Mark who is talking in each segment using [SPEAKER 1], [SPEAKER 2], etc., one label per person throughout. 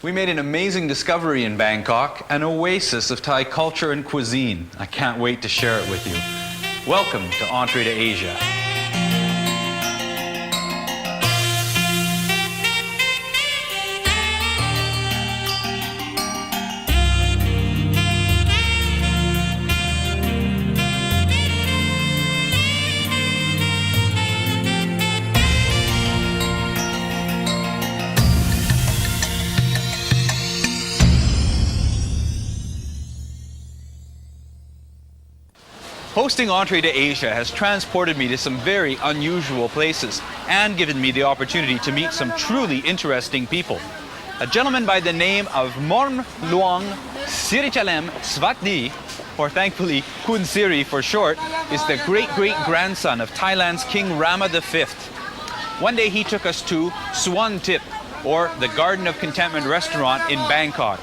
[SPEAKER 1] We made an amazing discovery in Bangkok, an oasis of Thai culture and cuisine. I can't wait to share it with you. Welcome to Entree to Asia. Hosting Entree to Asia has transported me to some very unusual places and given me the opportunity to meet some truly interesting people. A gentleman by the name of Morn Luang Sirichalem Svatdi, or thankfully Kun Siri for short, is the great-great-grandson of Thailand's King Rama V. One day he took us to Suan Thip, or the Garden of Contentment Restaurant in Bangkok.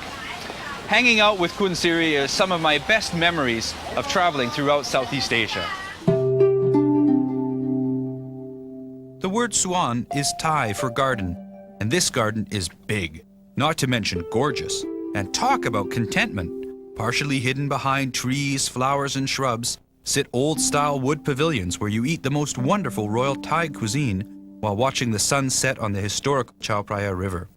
[SPEAKER 1] Hanging out with Kun Siri is some of my best memories of traveling throughout Southeast Asia. The word Suan is Thai for garden, and this garden is big, not to mention gorgeous. And talk about contentment. Partially hidden behind trees, flowers, and shrubs, sit old-style wood pavilions where you eat the most wonderful royal Thai cuisine while watching the sun set on the historic Chao Phraya River.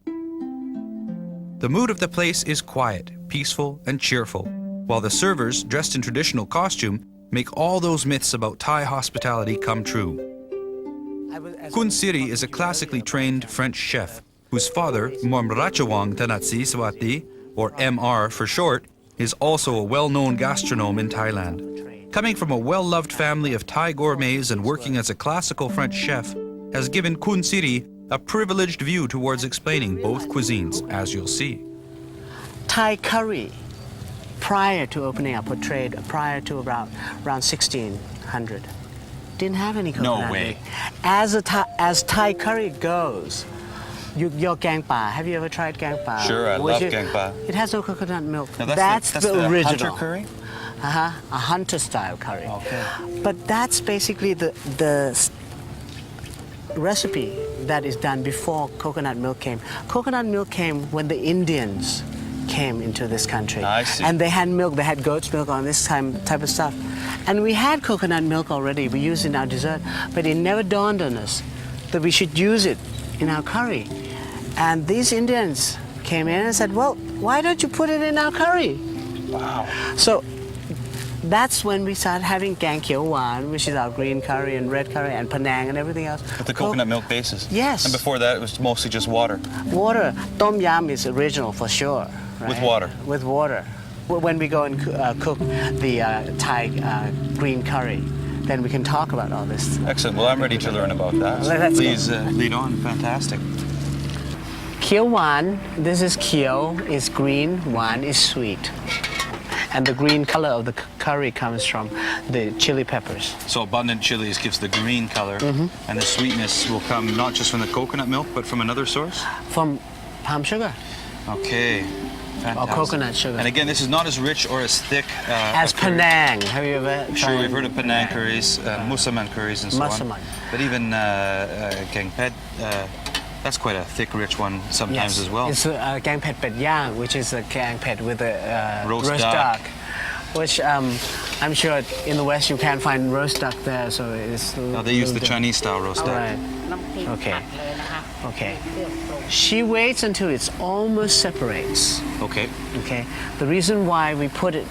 [SPEAKER 1] The mood of the place is quiet, peaceful, and cheerful, while the servers, dressed in traditional costume, make all those myths about Thai hospitality come true. Kun Siri is a classically trained French chef, whose father, Momrachawang Tanatsi Swati, or MR for short, is also a well-known gastronome in Thailand. Coming from a well-loved family of Thai gourmets and working as a classical French chef, has given Kun Siri a privileged view towards explaining both cuisines, as you'll see.
[SPEAKER 2] Thai curry, prior to opening up, portrayed prior to around 1600, didn't have any coconut
[SPEAKER 1] No way.
[SPEAKER 2] milk. As Thai curry goes, your gang pa, have you ever tried gang pa?
[SPEAKER 1] Sure, I love gang pa.
[SPEAKER 2] It has no coconut milk.
[SPEAKER 1] Now
[SPEAKER 2] that's the original.
[SPEAKER 1] hunter curry?
[SPEAKER 2] A hunter style curry.
[SPEAKER 1] Okay.
[SPEAKER 2] But that's basically the recipe that is done before coconut milk came. Coconut milk came when the Indians came into this country.
[SPEAKER 1] I see.
[SPEAKER 2] And they had milk, they had goat's milk on this type of stuff. And we had coconut milk already, we used it in our dessert, but it never dawned on us that we should use it in our curry. And these Indians came in and said, well, why don't you put it in our curry?
[SPEAKER 1] Wow.
[SPEAKER 2] So that's when we started having gang keo wan, which is our green curry and red curry and panang and everything else.
[SPEAKER 1] With the coconut milk basis?
[SPEAKER 2] Yes.
[SPEAKER 1] And before that, it was mostly just water?
[SPEAKER 2] Water. Tom yam is original for sure. Right?
[SPEAKER 1] With water?
[SPEAKER 2] With water. When we go and cook the Thai green curry, then we can talk about all this.
[SPEAKER 1] Excellent. Well, I'm ready to learn about that.
[SPEAKER 2] Let's
[SPEAKER 1] Please lead on. Fantastic.
[SPEAKER 2] Keo wan, this is keo, is green, wan is sweet. And the green color of the curry comes from the chili peppers.
[SPEAKER 1] So abundant chilies gives the green color, and the sweetness will come not just from the coconut milk, but from another source?
[SPEAKER 2] From palm sugar.
[SPEAKER 1] Okay. Fantastic.
[SPEAKER 2] Or coconut sugar.
[SPEAKER 1] And again, this is not as rich or as thick
[SPEAKER 2] as Penang. Have you ever tried?
[SPEAKER 1] Sure, we've heard of Penang curries, Musaman curries, and so on. But even Gang Pet, that's quite a thick, rich one sometimes as well.
[SPEAKER 2] It's gang pet pet yang, which is a gang pet with a
[SPEAKER 1] roast
[SPEAKER 2] duck, which I'm sure in the West you can't find roast duck there, so it's.
[SPEAKER 1] No, they use the Chinese style roast duck.
[SPEAKER 2] Right. Okay. Okay. She waits until it almost separates.
[SPEAKER 1] Okay.
[SPEAKER 2] Okay. The reason why we put the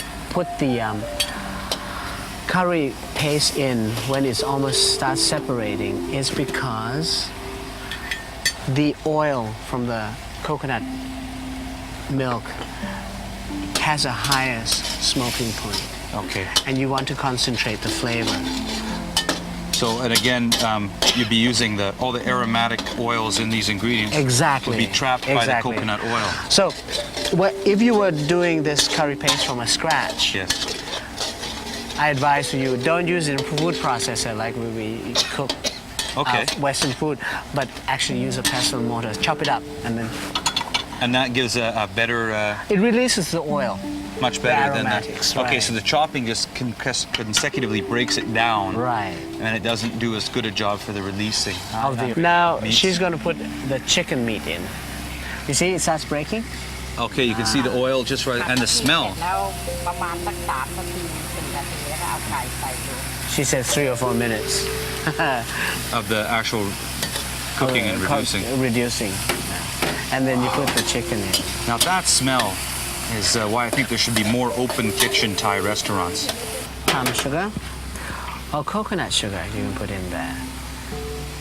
[SPEAKER 2] curry paste in when it almost starts separating is because the oil from the coconut milk has a higher smoking point.
[SPEAKER 1] Okay.
[SPEAKER 2] And you want to concentrate the flavor.
[SPEAKER 1] So, and again, you'd be using all the aromatic oils in these ingredients.
[SPEAKER 2] Exactly.
[SPEAKER 1] Would be trapped by the coconut oil.
[SPEAKER 2] So, if you were doing this curry paste from scratch,
[SPEAKER 1] yes,
[SPEAKER 2] I advise you don't use it in a food processor like we cook Western food, but actually use a pestle and mortar, chop it up, and then.
[SPEAKER 1] And that gives a better.
[SPEAKER 2] It releases the oil.
[SPEAKER 1] Much better than that.
[SPEAKER 2] Right.
[SPEAKER 1] Okay, so the chopping just consecutively breaks it down.
[SPEAKER 2] Right.
[SPEAKER 1] And it doesn't do as good a job for the releasing.
[SPEAKER 2] Now she's going to put the chicken meat in. You see, it starts breaking.
[SPEAKER 1] Okay, you can see the oil just right, and the smell.
[SPEAKER 3] แล้วประมาณสัก3 นาที 4 นาทีแล้วก็เอาไก่ใส่ดู
[SPEAKER 2] She said 3 or 4 minutes.
[SPEAKER 1] Of the actual cooking and reducing.
[SPEAKER 2] And then you put the chicken in.
[SPEAKER 1] Now that smell is why I think there should be more open kitchen Thai restaurants.
[SPEAKER 2] Palm sugar or coconut sugar you can put in there.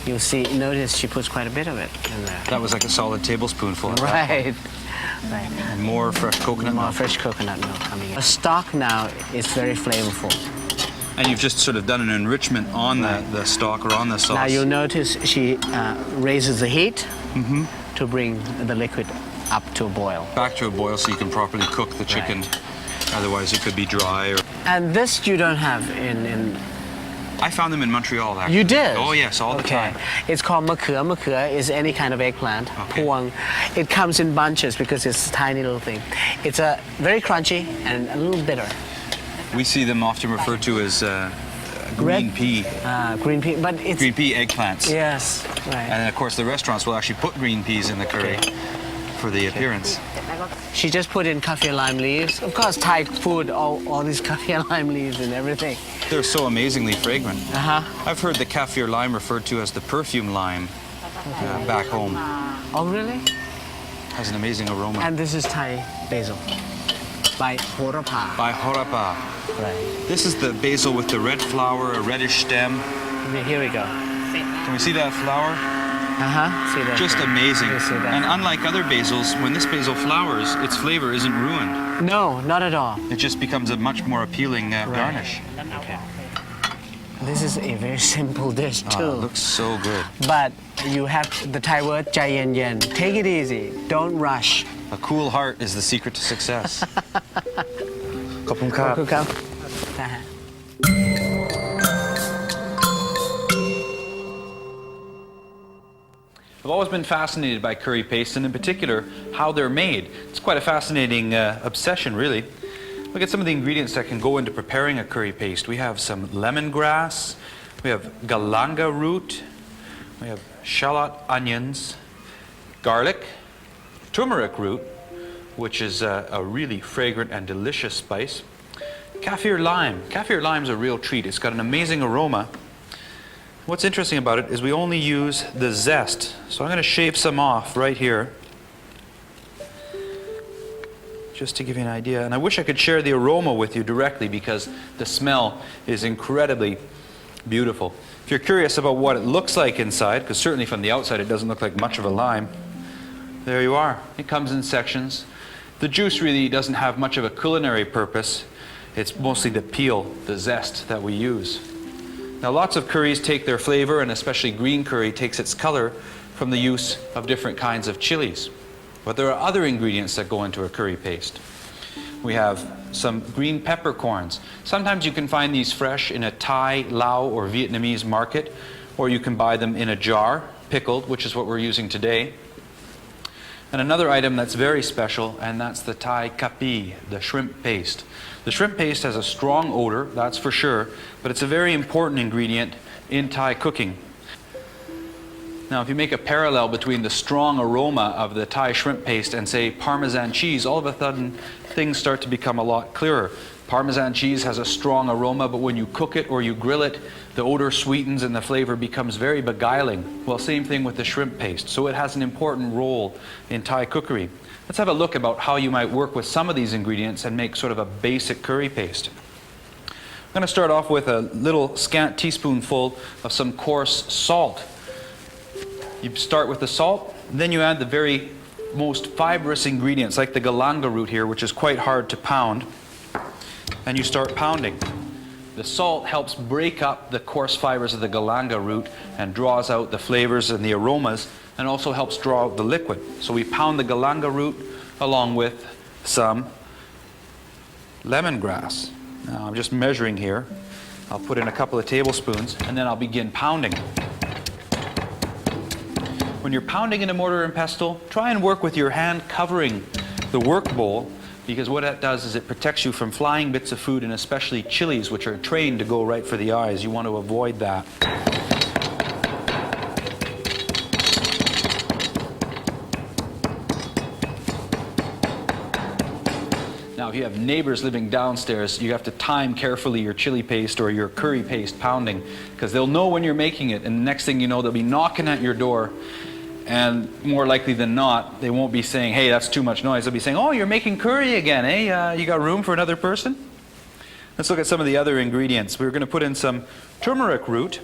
[SPEAKER 2] You'll see, notice she puts quite a bit of it in there.
[SPEAKER 1] That was like a solid tablespoonful.
[SPEAKER 2] Right. Right.
[SPEAKER 1] And more fresh coconut
[SPEAKER 2] More
[SPEAKER 1] milk.
[SPEAKER 2] fresh coconut milk coming in. The stock now is very flavorful.
[SPEAKER 1] And you've just sort of done an enrichment on the stock or on the sauce.
[SPEAKER 2] Now you'll notice she raises the heat to bring the liquid up to a boil.
[SPEAKER 1] Back to a boil so you can properly cook the chicken. Otherwise it could be dry.
[SPEAKER 2] And this you don't have in
[SPEAKER 1] I found them in Montreal actually.
[SPEAKER 2] You did?
[SPEAKER 1] Oh yes, all the time.
[SPEAKER 2] It's called makua. Makua is any kind of eggplant.
[SPEAKER 1] Okay.
[SPEAKER 2] Puang. It comes in bunches because it's a tiny little thing. It's very crunchy and a little bitter.
[SPEAKER 1] We see them often referred to as green pea.
[SPEAKER 2] Green pea, but it's...
[SPEAKER 1] Green pea eggplants.
[SPEAKER 2] Yes, right.
[SPEAKER 1] And of course the restaurants will actually put green peas in the curry for the appearance.
[SPEAKER 2] She just put in kaffir lime leaves. Of course, Thai food, all these kaffir lime leaves and everything.
[SPEAKER 1] They're so amazingly fragrant.
[SPEAKER 2] Uh-huh.
[SPEAKER 1] I've heard the kaffir lime referred to as the perfume lime back home.
[SPEAKER 2] Oh, really?
[SPEAKER 1] Has an amazing aroma.
[SPEAKER 2] And this is Thai basil by Horapa.
[SPEAKER 1] By Horapa.
[SPEAKER 2] Right.
[SPEAKER 1] This is the basil with the red flower, a reddish stem.
[SPEAKER 2] Here we go.
[SPEAKER 1] Can we see that flower?
[SPEAKER 2] See that?
[SPEAKER 1] Just amazing.
[SPEAKER 2] You see that?
[SPEAKER 1] And unlike other basils, when this basil flowers, its flavor isn't ruined.
[SPEAKER 2] No, not at all.
[SPEAKER 1] It just becomes a much more appealing garnish.
[SPEAKER 2] Okay. This is a very simple dish too.
[SPEAKER 1] Oh, it looks so good.
[SPEAKER 2] But you have the Thai word ใจเย็น Take it easy. Don't rush.
[SPEAKER 1] A cool heart is the secret to success. ขอบคุณครับ
[SPEAKER 2] ขอบคุณครับ
[SPEAKER 1] I've always been fascinated by curry paste, and in particular, how they're made. It's quite a fascinating obsession, really. Look at some of the ingredients that can go into preparing a curry paste. We have some lemongrass, we have galanga root, we have shallot onions, garlic, turmeric root, which is a really fragrant and delicious spice, kaffir lime. Kaffir lime is a real treat. It's got an amazing aroma. What's interesting about it is we only use the zest. So I'm going to shave some off right here, just to give you an idea. And I wish I could share the aroma with you directly because the smell is incredibly beautiful. If you're curious about what it looks like inside, because certainly from the outside it doesn't look like much of a lime, there you are. It comes in sections. The juice really doesn't have much of a culinary purpose. It's mostly the peel, the zest that we use. Now lots of curries take their flavor, and especially green curry takes its color from the use of different kinds of chilies. But there are other ingredients that go into a curry paste. We have some green peppercorns. Sometimes you can find these fresh in a Thai, Lao, or Vietnamese market, or you can buy them in a jar, pickled, which is what we're using today. And another item that's very special, and that's the Thai kapi, the shrimp paste. The shrimp paste has a strong odor, that's for sure, but it's a very important ingredient in Thai cooking. Now, if you make a parallel between the strong aroma of the Thai shrimp paste and, say, Parmesan cheese, all of a sudden things start to become a lot clearer. Parmesan cheese has a strong aroma, but when you cook it or you grill it, the odor sweetens and the flavor becomes very beguiling. Well, same thing with the shrimp paste. So it has an important role in Thai cookery. Let's have a look about how you might work with some of these ingredients and make sort of a basic curry paste. I'm going to start off with a little scant teaspoonful of some coarse salt. You start with the salt, then you add the very most fibrous ingredients like the galanga root here, which is quite hard to pound, and you start pounding. The salt helps break up the coarse fibers of the galanga root and draws out the flavors and the aromas, and also helps draw out the liquid. So we pound the galanga root along with some lemongrass. Now I'm just measuring here. I'll put in a couple of tablespoons and then I'll begin pounding. When you're pounding in a mortar and pestle, try and work with your hand covering the work bowl, because what that does is it protects you from flying bits of food, and especially chilies, which are trained to go right for the eyes. You want to avoid that. Now, if you have neighbors living downstairs, you have to time carefully your chili paste or your curry paste pounding, because they'll know when you're making it, and the next thing you know, they'll be knocking at your door, and more likely than not, they won't be saying, hey, that's too much noise. They'll be saying, oh, you're making curry again, eh? You got room for another person? Let's look at some of the other ingredients. We're going to put in some turmeric root.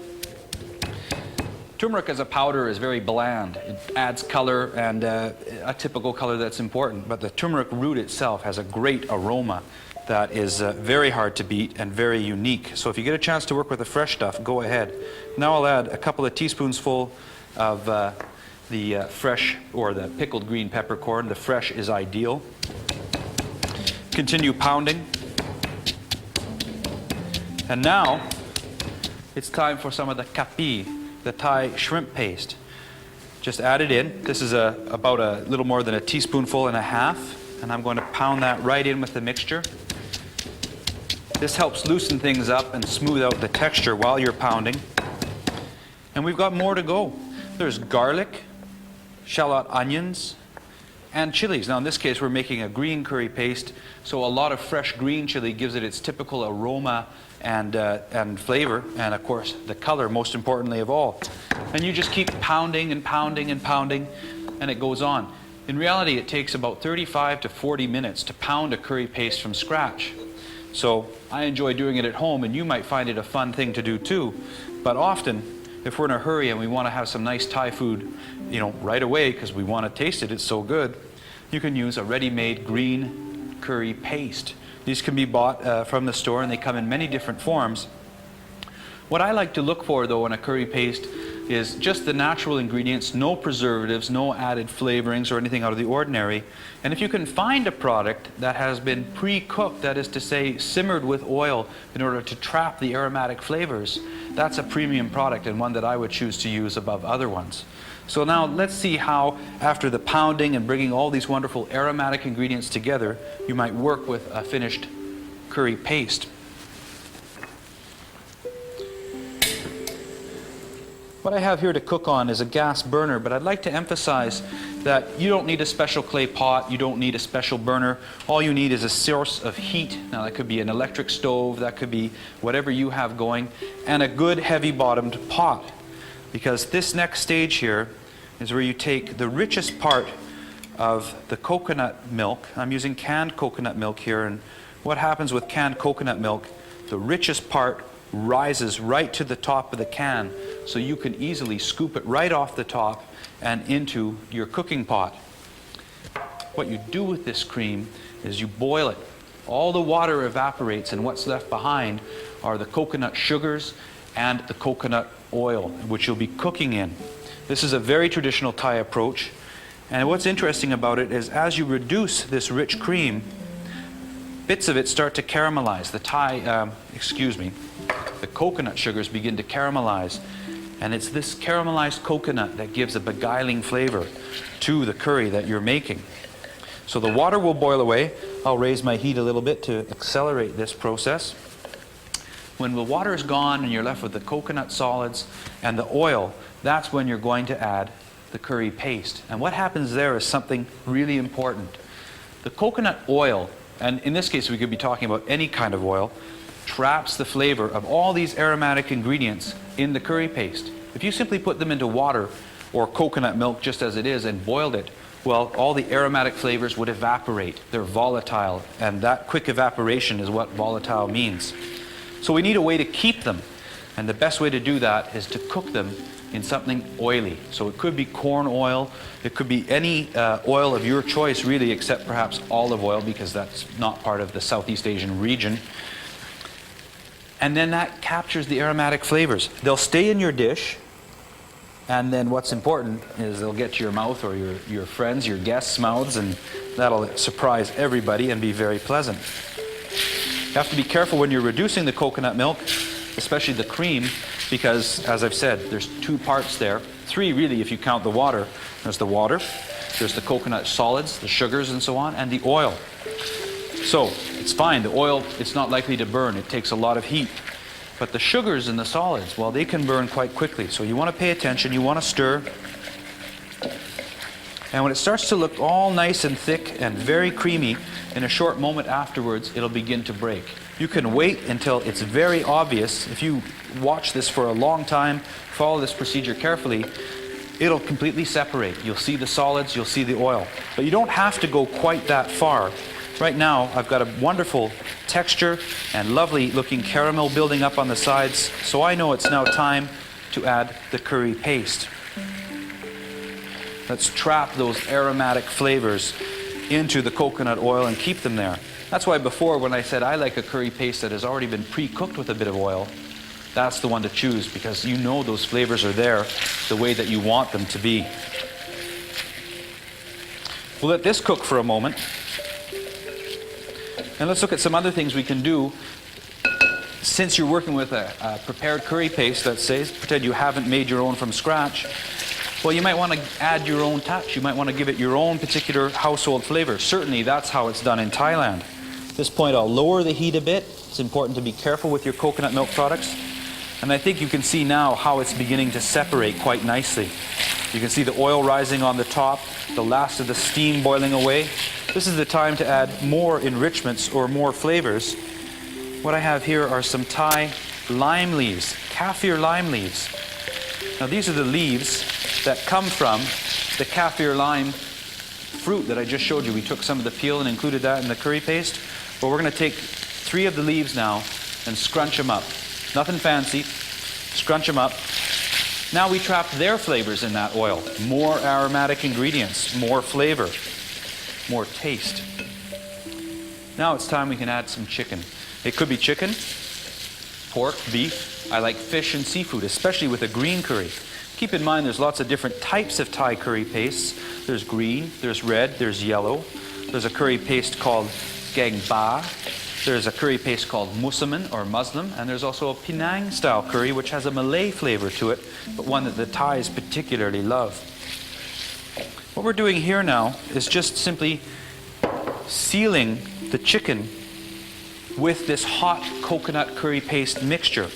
[SPEAKER 1] Turmeric as a powder is very bland. It adds color, and a typical color that's important. But the turmeric root itself has a great aroma that is very hard to beat and very unique. So if you get a chance to work with the fresh stuff, go ahead. Now I'll add a couple of teaspoons full of the fresh or the pickled green peppercorn. The fresh is ideal. Continue pounding. And now it's time for some of the kapi, the Thai shrimp paste. Just add it in. This is about a little more than a teaspoonful and a half, and I'm going to pound that right in with the mixture. This helps loosen things up and smooth out the texture while you're pounding. And we've got more to go. There's garlic, shallot onions, and chilies. Now in this case we're making a green curry paste, so a lot of fresh green chili gives it its typical aroma and flavor, and of course the color, most importantly of all. And you just keep pounding and pounding and pounding, and it goes on. In reality, it takes about 35 to 40 minutes to pound a curry paste from scratch. So I enjoy doing it at home, and you might find it a fun thing to do too. But often, if we're in a hurry and we want to have some nice Thai food, right away because we want to taste it, it's so good, you can use a ready-made green curry paste. These can be bought from the store, and they come in many different forms. What I like to look for, though, in a curry paste is just the natural ingredients, no preservatives, no added flavorings or anything out of the ordinary. And if you can find a product that has been pre-cooked, that is to say, simmered with oil in order to trap the aromatic flavors, that's a premium product and one that I would choose to use above other ones. So now let's see how, after the pounding and bringing all these wonderful aromatic ingredients together, you might work with a finished curry paste. What I have here to cook on is a gas burner, but I'd like to emphasize that you don't need a special clay pot, you don't need a special burner. All you need is a source of heat. Now that could be an electric stove, that could be whatever you have going, and a good heavy bottomed pot. Because this next stage here is where you take the richest part of the coconut milk. I'm using canned coconut milk here, and what happens with canned coconut milk, the richest part rises right to the top of the can, so you can easily scoop it right off the top and into your cooking pot. What you do with this cream is you boil it. All the water evaporates, and what's left behind are the coconut sugars and the coconut oil, which you'll be cooking in. This is a very traditional Thai approach, and what's interesting about it is as you reduce this rich cream, bits of it start to caramelize. The coconut sugars begin to caramelize, and it's this caramelized coconut that gives a beguiling flavor to the curry that you're making. So the water will boil away. I'll raise my heat a little bit to accelerate this process. When the water is gone and you're left with the coconut solids and the oil, that's when you're going to add the curry paste. And what happens there is something really important. The coconut oil, and in this case we could be talking about any kind of oil, traps the flavor of all these aromatic ingredients in the curry paste. If you simply put them into water or coconut milk just as it is and boiled it, well, all the aromatic flavors would evaporate. They're volatile, and that quick evaporation is what volatile means. So we need a way to keep them, and the best way to do that is to cook them in something oily. So it could be corn oil, it could be any oil of your choice really, except perhaps olive oil, because that's not part of the Southeast Asian region. And then that captures the aromatic flavors. They'll stay in your dish, and then what's important is they'll get to your mouth or your friends, your guests' mouths, and that'll surprise everybody and be very pleasant. You have to be careful when you're reducing the coconut milk, especially the cream, because, as I've said, there's two parts there. Three, really, if you count the water. There's the water, there's the coconut solids, the sugars and so on, and the oil. So, it's fine. The oil, it's not likely to burn. It takes a lot of heat. But the sugars and the solids, well, they can burn quite quickly. So you want to pay attention. You want to stir. And when it starts to look all nice and thick and very creamy, in a short moment afterwards, it'll begin to break. You can wait until it's very obvious. If you watch this for a long time, follow this procedure carefully, it'll completely separate. You'll see the solids, you'll see the oil. But you don't have to go quite that far. Right now, I've got a wonderful texture and lovely looking caramel building up on the sides, so I know it's now time to add the curry paste. Let's trap those aromatic flavors into the coconut oil and keep them there. That's why before, when I said I like a curry paste that has already been pre-cooked with a bit of oil, that's the one to choose, because you know those flavors are there the way that you want them to be. We'll let this cook for a moment. And let's look at some other things we can do. Since you're working with a prepared curry paste, let's say, pretend you haven't made your own from scratch, well, you might want to add your own touch. You might want to give it your own particular household flavor. Certainly, that's how it's done in Thailand. At this point, I'll lower the heat a bit. It's important to be careful with your coconut milk products. And I think you can see now how it's beginning to separate quite nicely. You can see the oil rising on the top, the last of the steam boiling away. This is the time to add more enrichments or more flavors. What I have here are some Thai lime leaves, kaffir lime leaves. Now these are the leaves that come from the kaffir lime fruit that I just showed you. We took some of the peel and included that in the curry paste. But we're going to take 3 of the leaves now and scrunch them up. Nothing fancy. Scrunch them up. Now we trap their flavors in that oil. More aromatic ingredients, more flavor, more taste. Now it's time we can add some chicken. It could be chicken, pork, beef. I like fish and seafood, especially with a green curry. Keep in mind there's lots of different types of Thai curry pastes. There's green, there's red, there's yellow. There's a curry paste called gang ba. There's a curry paste called musaman or Muslim, and there's also a Penang style curry which has a Malay flavor to it, but one that the Thais particularly love. What we're doing here now is just simply sealing the chicken with this hot coconut curry paste mixture.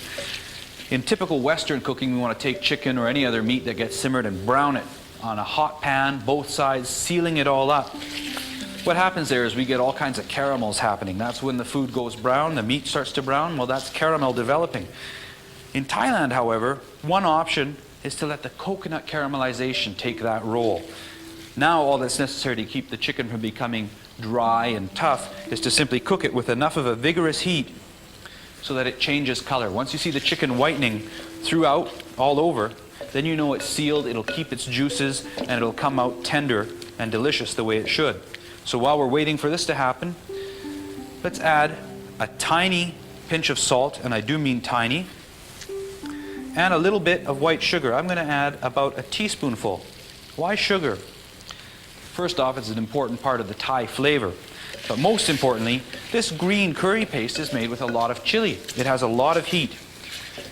[SPEAKER 1] In typical Western cooking, we want to take chicken or any other meat that gets simmered and brown it on a hot pan, both sides, sealing it all up. What happens there is we get all kinds of caramels happening. That's when the food goes brown, the meat starts to brown. Well, that's caramel developing. In Thailand, however, one option is to let the coconut caramelization take that role. Now all that's necessary to keep the chicken from becoming dry and tough is to simply cook it with enough of a vigorous heat so that it changes color. Once you see the chicken whitening throughout, all over, then you know it's sealed, it'll keep its juices, and it'll come out tender and delicious the way it should. So while we're waiting for this to happen, let's add a tiny pinch of salt, and I do mean tiny, and a little bit of white sugar. I'm going to add about a teaspoonful. Why sugar? First off, it's an important part of the Thai flavor. But most importantly, this green curry paste is made with a lot of chili. It has a lot of heat.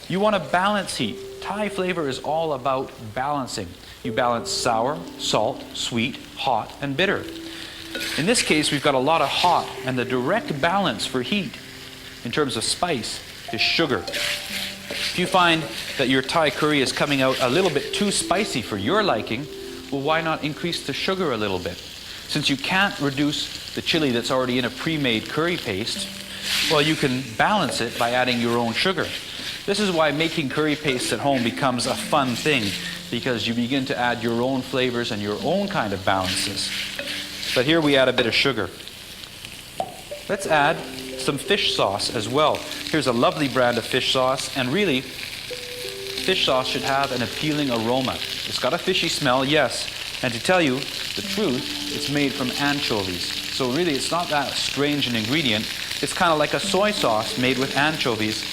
[SPEAKER 1] You want to balance heat. Thai flavor is all about balancing. You balance sour, salt, sweet, hot, and bitter. In this case, we've got a lot of hot, and the direct balance for heat in terms of spice is sugar. If you find that your Thai curry is coming out a little bit too spicy for your liking, well, why not increase the sugar a little bit? Since you can't reduce the chili that's already in a pre-made curry paste, well, you can balance it by adding your own sugar. This is why making curry pastes at home becomes a fun thing, because you begin to add your own flavors and your own kind of balances. But here we add a bit of sugar. Let's add some fish sauce as well. Here's a lovely brand of fish sauce, and really, fish sauce should have an appealing aroma. It's got a fishy smell, yes, and to tell you the truth, it's made from anchovies. So really, it's not that strange an ingredient. It's kind of like a soy sauce made with anchovies.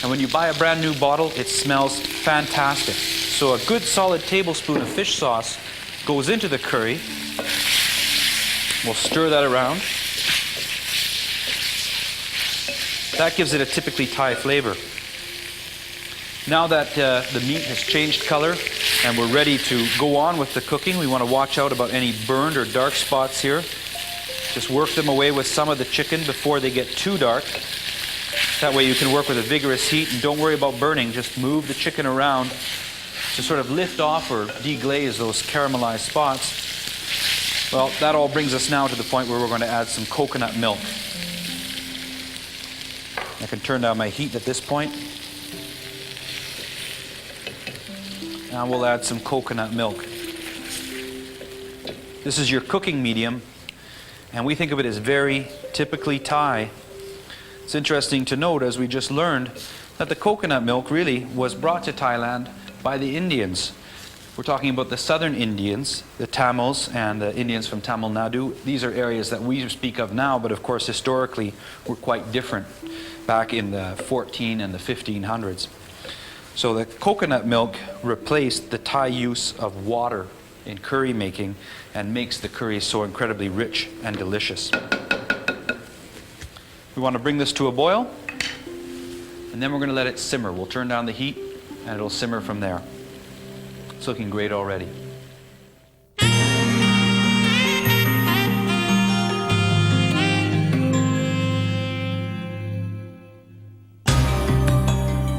[SPEAKER 1] And when you buy a brand new bottle, it smells fantastic. So a good solid tablespoon of fish sauce goes into the curry. We'll stir that around. That gives it a typically Thai flavor. Now that the meat has changed color and we're ready to go on with the cooking, we want to watch out about any burned or dark spots here. Just work them away with some of the chicken before they get too dark. That way you can work with a vigorous heat, and don't worry about burning. Just move the chicken around to sort of lift off or deglaze those caramelized spots. Well, that all brings us now to the point where we're going to add some coconut milk. I can turn down my heat at this point. Now we'll add some coconut milk. This is your cooking medium, and we think of it as very typically Thai. It's interesting to note, as we just learned, that the coconut milk really was brought to Thailand by the Indians. We're talking about the southern Indians, the Tamils and the Indians from Tamil Nadu. These are areas that we speak of now, but of course historically were quite different back in the 14 and the 1500s. So the coconut milk replaced the Thai use of water in curry making and makes the curry so incredibly rich and delicious. We want to bring this to a boil, and then we're going to let it simmer. We'll turn down the heat and it'll simmer from there. It's looking great already.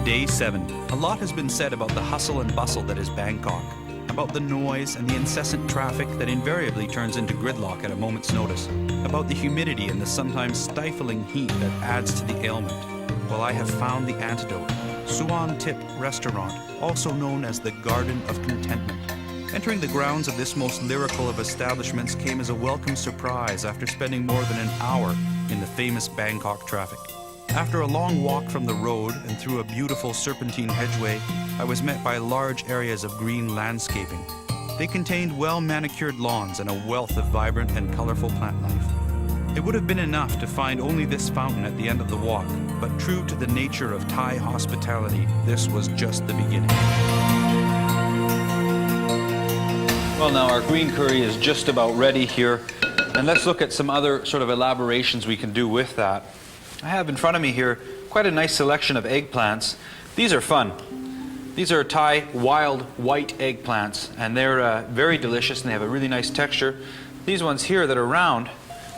[SPEAKER 1] Day 7. A lot has been said about the hustle and bustle that is Bangkok, about the noise and the incessant traffic that invariably turns into gridlock at a moment's notice, about the humidity and the sometimes stifling heat that adds to the ailment. Well, I have found the antidote. Suan Thip Restaurant, also known as the Garden of Contentment. Entering the grounds of this most lyrical of establishments came as a welcome surprise after spending more than an hour in the famous Bangkok traffic. After a long walk from the road and through a beautiful serpentine hedgeway, I was met by large areas of green landscaping. They contained well-manicured lawns and a wealth of vibrant and colorful plant life. It would have been enough to find only this fountain at the end of the walk, but true to the nature of Thai hospitality, this was just the beginning. Well, now our green curry is just about ready here, and let's look at some other sort of elaborations we can do with that. I have in front of me here quite a nice selection of eggplants. These are fun. These are Thai wild white eggplants, and they're very delicious and they have a really nice texture. These ones here that are round,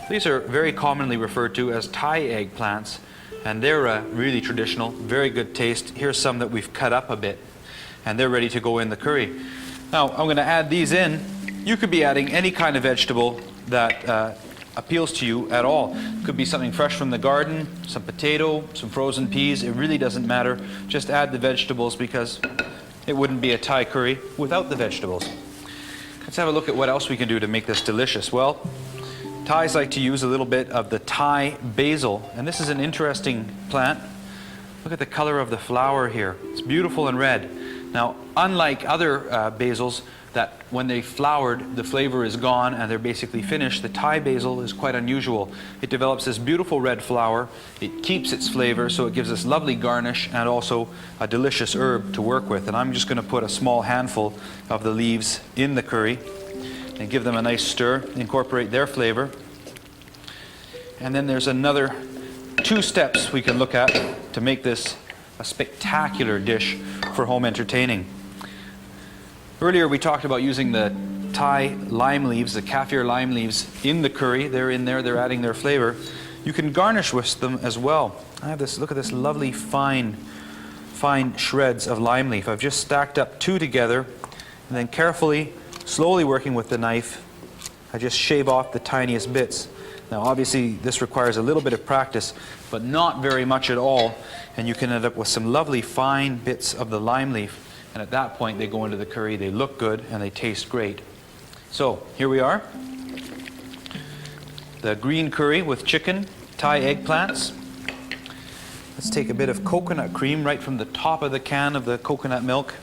[SPEAKER 1] these are very commonly referred to as Thai eggplants, and they're really traditional, very good taste. Here's some that we've cut up a bit, and they're ready to go in the curry. Now I'm going to add these in. You could be adding any kind of vegetable that appeals to you at all. Could be something fresh from the garden, some potato, some frozen peas. It really doesn't matter. Just add the vegetables because it wouldn't be a Thai curry without the vegetables. Let's have a look at what else we can do to make this delicious. Well, Thais like to use a little bit of the Thai basil, and this is an interesting plant. Look at the color of the flower here. It's beautiful and red. Now, unlike other basils that when they flowered, the flavor is gone and they're basically finished, the Thai basil is quite unusual. It develops this beautiful red flower. It keeps its flavor, so it gives us lovely garnish and also a delicious herb to work with. And I'm just going to put a small handful of the leaves in the curry and give them a nice stir, incorporate their flavor. And then there's another 2 steps we can look at to make this a spectacular dish for home entertaining. Earlier we talked about using the Thai lime leaves, the kaffir lime leaves in the curry. They're in there, they're adding their flavor. You can garnish with them as well. I have this, look at this lovely fine shreds of lime leaf. I've just stacked up 2 together and then carefully, slowly working with the knife, I just shave off the tiniest bits. Now obviously this requires a little bit of practice, but not very much at all, and you can end up with some lovely fine bits of the lime leaf. And at that point they go into the curry, they look good and they taste great. So here we are, the green curry with chicken, Thai eggplants. Let's take a bit of coconut cream right from the top of the can of the coconut milk,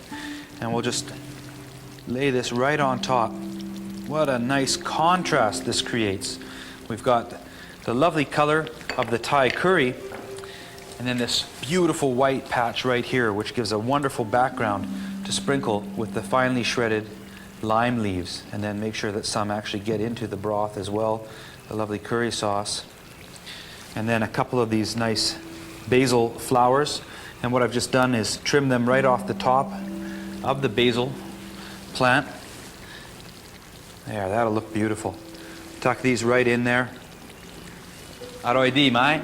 [SPEAKER 1] and we'll just lay this right on top. What a nice contrast this creates. We've got the lovely color of the Thai curry, and then this beautiful white patch right here, which gives a wonderful background to sprinkle with the finely shredded lime leaves, and then make sure that some actually get into the broth as well, the lovely curry sauce. And then a couple of these nice basil flowers, and what I've just done is trim them right off the top of the basil plant. There, that'll look beautiful. Tuck these right in there. Aroy di mai.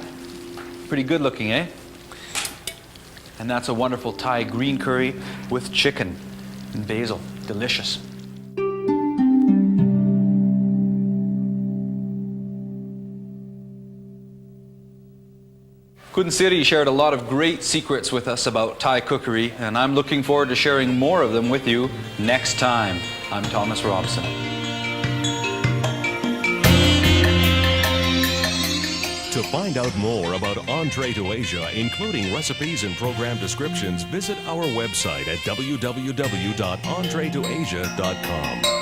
[SPEAKER 1] Pretty good looking, eh? And that's a wonderful Thai green curry with chicken and basil. Delicious. Kun Siri shared a lot of great secrets with us about Thai cookery, and I'm looking forward to sharing more of them with you next time. I'm Thomas Robson.
[SPEAKER 4] To find out more about Entree to Asia, including recipes and program descriptions, visit our website at www.entreetoasia.com.